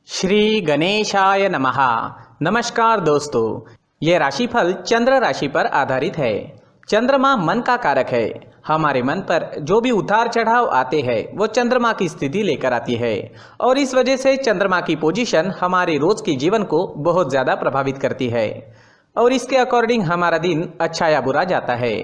श्री गणेशाय नमः। नमस्कार दोस्तों, ये राशिफल चंद्र राशि पर आधारित है। चंद्रमा मन का कारक है। हमारे मन पर जो भी उतार चढ़ाव आते हैं वो चंद्रमा की स्थिति लेकर आती है और इस वजह से चंद्रमा की पोजीशन हमारे रोज के जीवन को बहुत ज़्यादा प्रभावित करती है और इसके अकॉर्डिंग हमारा दिन अच्छा या बुरा जाता है।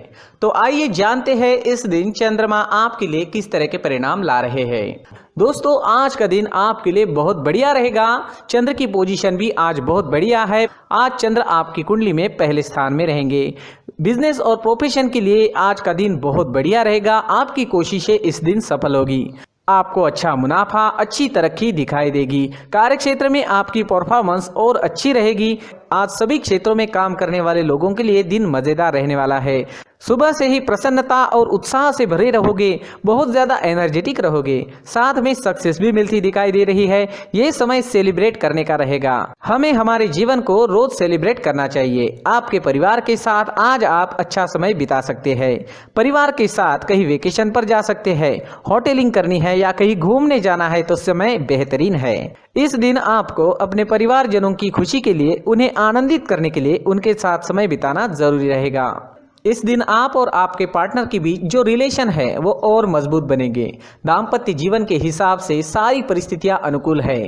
तो आइए जानते हैं इस दिन चंद्रमा आपके लिए किस तरह के परिणाम ला रहे हैं। दोस्तों, आज का दिन आपके लिए बहुत बढ़िया रहेगा। चंद्र की पोजीशन भी आज बहुत बढ़िया है। आज चंद्र आपकी कुंडली में पहले स्थान में रहेंगे। बिजनेस और प्रोफेशन के लिए आज का दिन बहुत बढ़िया रहेगा। आपकी कोशिशें इस दिन सफल होगी। आपको अच्छा मुनाफा, अच्छी तरक्की दिखाई देगी। कार्य क्षेत्र में आपकी परफॉर्मेंस और अच्छी रहेगी। आज सभी क्षेत्रों में काम करने वाले लोगों के लिए दिन मजेदार रहने वाला है। सुबह से ही प्रसन्नता और उत्साह से भरे रहोगे, बहुत ज़्यादा एनर्जेटिक रहोगे, साथ में सक्सेस भी मिलती दिखाई दे रही है। ये समय सेलिब्रेट करने का रहेगा। हमें हमारे जीवन को रोज सेलिब्रेट करना चाहिए। आपके परिवार के साथ आज आप अच्छा समय बिता सकते हैं। परिवार के साथ कहीं वेकेशन पर जा सकते हैं, होटलिंग करनी है या कहीं घूमने जाना है तो समय बेहतरीन है। इस दिन आपको अपने परिवारजनों की खुशी के लिए, उन्हें आनंदित करने के लिए उनके साथ समय बिताना जरूरी रहेगा। इस दिन आप और आपके पार्टनर के बीच जो रिलेशन है वो और मजबूत बनेंगे। दाम्पत्य जीवन के हिसाब से सारी परिस्थितियां अनुकूल है।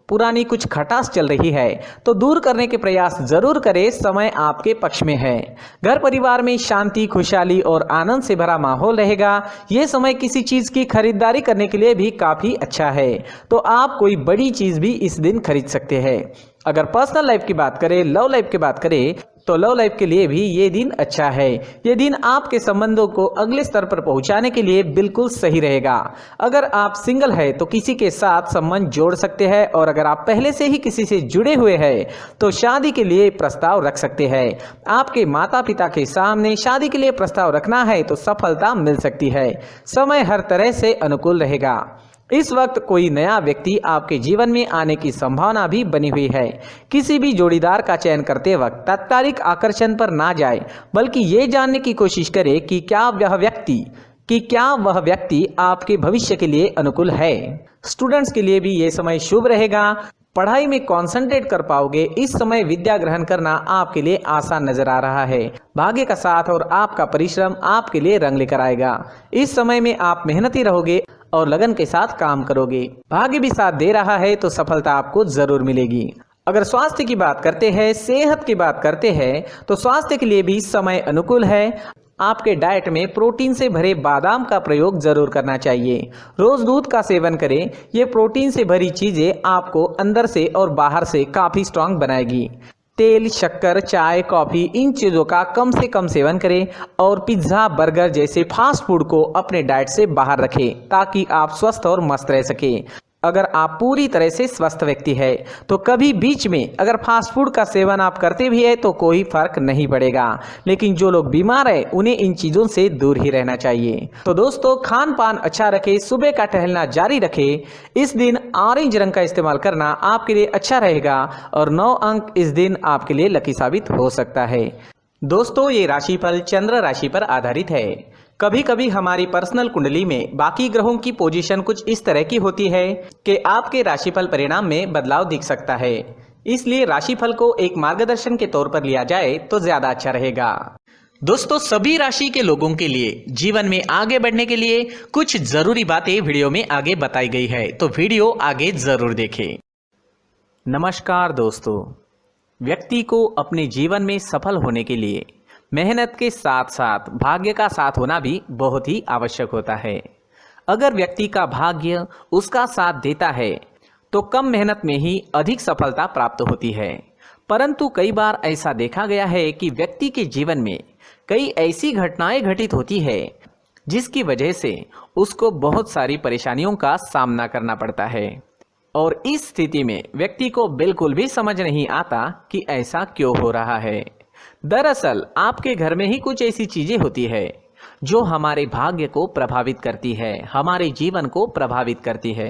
पुरानी कुछ खटास चल रही है तो दूर करने के प्रयास जरूर करें। समय आपके पक्ष में है। घर परिवार में शांति, खुशहाली और आनंद से भरा माहौल रहेगा। ये समय किसी चीज की खरीदारी करने के लिए भी काफी अच्छा है, तो आप कोई बड़ी चीज भी इस दिन खरीद सकते हैं। अगर पर्सनल लाइफ की बात करें, लव लाइफ की बात करें तो लव लाइफ के लिए भी ये दिन अच्छा है। ये दिन आपके संबंधों को अगले स्तर पर पहुंचाने के लिए बिल्कुल सही रहेगा। अगर आप सिंगल है तो किसी के साथ संबंध जोड़ सकते हैं और अगर आप पहले से ही किसी से जुड़े हुए हैं तो शादी के लिए प्रस्ताव रख सकते हैं। आपके माता पिता के सामने शादी के लिए प्रस्ताव रखना है तो सफलता मिल सकती है। समय हर तरह से अनुकूल रहेगा। इस वक्त कोई नया व्यक्ति आपके जीवन में आने की संभावना भी बनी हुई है। किसी भी जोड़ीदार का चयन करते वक्त तात्कालिक आकर्षण पर ना जाए, बल्कि ये जानने की कोशिश करें कि क्या वह व्यक्ति आपके भविष्य के लिए अनुकूल है। स्टूडेंट्स के लिए भी ये समय शुभ रहेगा। पढ़ाई में कंसंट्रेट कर पाओगे। इस समय विद्या ग्रहण करना आपके लिए आसान नजर आ रहा है। भाग्य का साथ और आपका परिश्रम आपके लिए रंग लेकर आएगा। इस समय में आप मेहनती रहोगे और लगन के साथ काम करोगे। भाग्य भी साथ दे रहा है तो सफलता आपको जरूर मिलेगी। अगर स्वास्थ्य की बात करते हैं, सेहत की बात करते हैं तो स्वास्थ्य के लिए भी समय अनुकूल है। आपके डाइट में प्रोटीन से भरे बादाम का प्रयोग जरूर करना चाहिए। रोज दूध का सेवन करें। ये प्रोटीन से भरी चीजें आपको अंदर से और बाहर से काफी स्ट्रांग बनाएगी। तेल, शक्कर, चाय, कॉफी, इन चीज़ों का कम से कम सेवन करें और पिज्ज़ा, बर्गर जैसे फास्ट फूड को अपने डाइट से बाहर रखें ताकि आप स्वस्थ और मस्त रह सकें। अगर आप पूरी तरह से स्वस्थ व्यक्ति है तो कभी बीच में अगर फास्ट फूड का सेवन आप करते भी है तो कोई फर्क नहीं पड़ेगा, लेकिन जो लोग बीमार है उन्हें इन चीज़ों से दूर ही रहना चाहिए। तो दोस्तों, खान पान अच्छा रखें, सुबह का टहलना जारी रखें। इस दिन ऑरेंज रंग का इस्तेमाल करना आपके लिए अच्छा रहेगा और 9 अंक इस दिन आपके लिए लकी साबित हो सकता है। दोस्तों, ये राशिफल चंद्र राशि पर आधारित है। कभी कभी हमारी पर्सनल कुंडली में बाकी ग्रहों की पोजीशन कुछ इस तरह की होती है कि आपके राशिफल परिणाम में बदलाव दिख सकता है। इसलिए राशिफल को एक मार्गदर्शन के तौर पर लिया जाए तो ज्यादा अच्छा रहेगा। दोस्तों, सभी राशि के लोगों के लिए जीवन में आगे बढ़ने के लिए कुछ जरूरी बातें वीडियो में आगे बताई गई है, तो वीडियो आगे जरूर देखें। नमस्कार दोस्तों, व्यक्ति को अपने जीवन में सफल होने के लिए मेहनत के साथ साथ भाग्य का साथ होना भी बहुत ही आवश्यक होता है। अगर व्यक्ति का भाग्य उसका साथ देता है तो कम मेहनत में ही अधिक सफलता प्राप्त होती है। परंतु कई बार ऐसा देखा गया है कि व्यक्ति के जीवन में कई ऐसी घटनाएं घटित होती है जिसकी वजह से उसको बहुत सारी परेशानियों का सामना करना पड़ता है और इस स्थिति में व्यक्ति को बिल्कुल भी समझ नहीं आता कि ऐसा क्यों हो रहा है। दरअसल आपके घर में ही कुछ ऐसी चीजें होती है जो हमारे भाग्य को प्रभावित करती है, हमारे जीवन को प्रभावित करती है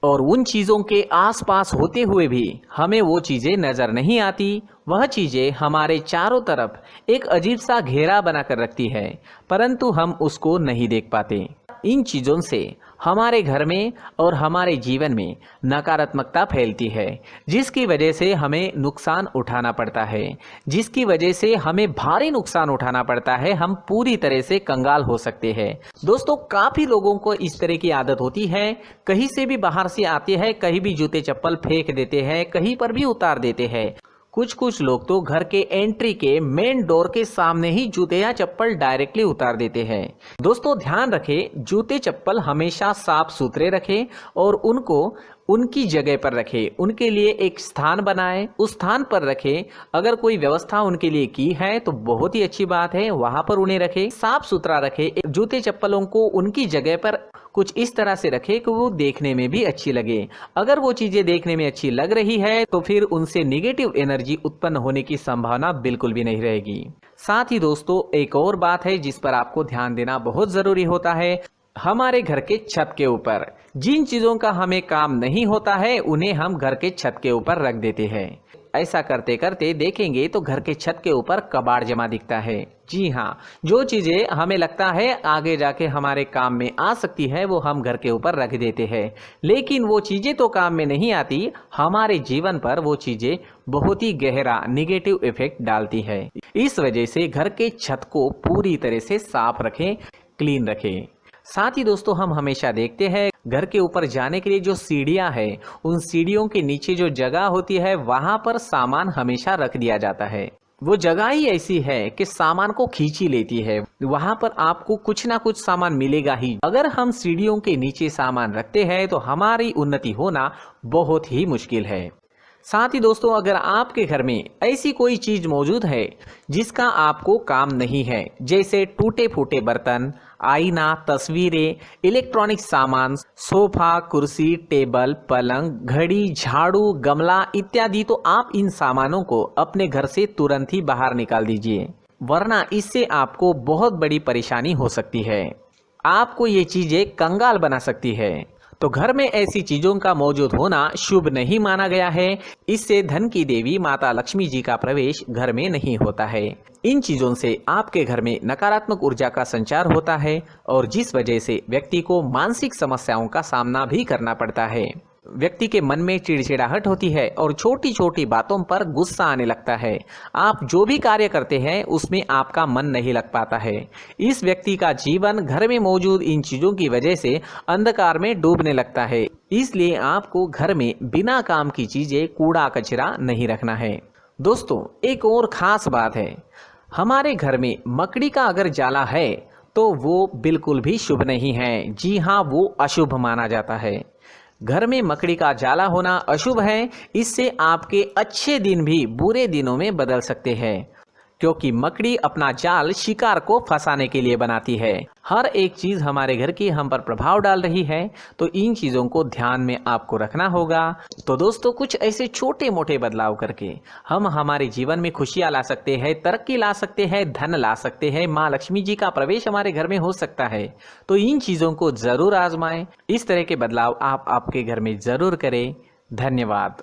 और उन चीजों के आसपास होते हुए भी हमें वो चीजें नजर नहीं आती। वह चीजें हमारे चारों तरफ एक अजीब सा घेरा बनाकर रखती है, परंतु हम उसको नहीं देख पाते। इन चीजों से हमारे घर में और हमारे जीवन में नकारात्मकता फैलती है, जिसकी वजह से हमें नुकसान उठाना पड़ता है, जिसकी वजह से हमें भारी नुकसान उठाना पड़ता है। हम पूरी तरह से कंगाल हो सकते हैं। दोस्तों, काफ़ी लोगों को इस तरह की आदत होती है, कहीं से भी बाहर से आते हैं, कहीं भी जूते चप्पल फेंक देते हैं, कहीं पर भी उतार देते हैं। कुछ लोग तो घर के एंट्री के मेन डोर के सामने ही जूते या चप्पल डायरेक्टली उतार देते हैं। दोस्तों, ध्यान रखें, जूते चप्पल हमेशा साफ सुथरे रखें और उनको उनकी जगह पर रखें। उनके लिए एक स्थान बनाएं, उस स्थान पर रखें। अगर कोई व्यवस्था उनके लिए की है तो बहुत ही अच्छी बात है, वहां पर उन्हें रखें, साफ सुथरा रखें। जूते चप्पलों को उनकी जगह पर कुछ इस तरह से रखें कि वो देखने में भी अच्छी लगे। अगर वो चीजें देखने में अच्छी लग रही है तो फिर उनसे नेगेटिव एनर्जी उत्पन्न होने की संभावना बिल्कुल भी नहीं रहेगी। साथ ही दोस्तों, एक और बात है जिस पर आपको ध्यान देना बहुत जरूरी होता है। हमारे घर के छत के ऊपर जिन चीजों का हमें काम नहीं होता है उन्हें हम घर के छत के ऊपर रख देते हैं। ऐसा करते करते देखेंगे तो घर के छत के ऊपर कबाड़ जमा दिखता है। जी हाँ, जो चीजें हमें लगता है आगे जाके हमारे काम में आ सकती है वो हम घर के ऊपर रख देते हैं, लेकिन वो चीजें तो काम में नहीं आती, हमारे जीवन पर वो चीजें बहुत ही गहरा निगेटिव इफेक्ट डालती है। इस वजह से घर के छत को पूरी तरह से साफ रखें, क्लीन रखें। साथ ही दोस्तों, हम हमेशा देखते हैं घर के ऊपर जाने के लिए जो सीढ़ियां हैं, उन सीढ़ियों के नीचे जो जगह होती है वहां पर सामान हमेशा रख दिया जाता है। वो जगह ही ऐसी है कि सामान को खींच ही लेती है, वहां पर आपको कुछ ना कुछ सामान मिलेगा ही। अगर हम सीढ़ियों के नीचे सामान रखते हैं तो हमारी उन्नति होना बहुत ही मुश्किल है। साथ ही दोस्तों, अगर आपके घर में ऐसी कोई चीज मौजूद है जिसका आपको काम नहीं है, जैसे टूटे फूटे बर्तन, आईना, तस्वीरें, इलेक्ट्रॉनिक सामान, सोफा, कुर्सी, टेबल, पलंग, घड़ी, झाड़ू, गमला इत्यादि, तो आप इन सामानों को अपने घर से तुरंत ही बाहर निकाल दीजिए, वरना इससे आपको बहुत बड़ी परेशानी हो सकती है। आपको ये चीजें कंगाल बना सकती है। तो घर में ऐसी चीजों का मौजूद होना शुभ नहीं माना गया है। इससे धन की देवी माता लक्ष्मी जी का प्रवेश घर में नहीं होता है। इन चीजों से आपके घर में नकारात्मक ऊर्जा का संचार होता है और जिस वजह से व्यक्ति को मानसिक समस्याओं का सामना भी करना पड़ता है। व्यक्ति के मन में चिड़चिड़ाहट होती है और छोटी छोटी बातों पर गुस्सा आने लगता है। आप जो भी कार्य करते हैं उसमें आपका मन नहीं लग पाता है। इस व्यक्ति का जीवन घर में मौजूद इन चीजों की वजह से अंधकार में डूबने लगता है। इसलिए आपको घर में बिना काम की चीजें, कूड़ा कचरा नहीं रखना है। दोस्तों, एक और खास बात है, हमारे घर में मकड़ी का अगर जाला है तो वो बिल्कुल भी शुभ नहीं है। जी हाँ, वो अशुभ माना जाता है। घर में मकड़ी का जाला होना अशुभ है। इससे आपके अच्छे दिन भी बुरे दिनों में बदल सकते हैं, क्योंकि मकड़ी अपना जाल शिकार को फंसाने के लिए बनाती है। हर एक चीज हमारे घर की हम पर प्रभाव डाल रही है, तो इन चीजों को ध्यान में आपको रखना होगा। तो दोस्तों, कुछ ऐसे छोटे मोटे बदलाव करके हम हमारे जीवन में खुशियां ला सकते हैं, तरक्की ला सकते हैं, धन ला सकते हैं, माँ लक्ष्मी जी का प्रवेश हमारे घर में हो सकता है। तो इन चीजों को जरूर आजमाएं। इस तरह के बदलाव आप आपके घर में जरूर करें। धन्यवाद।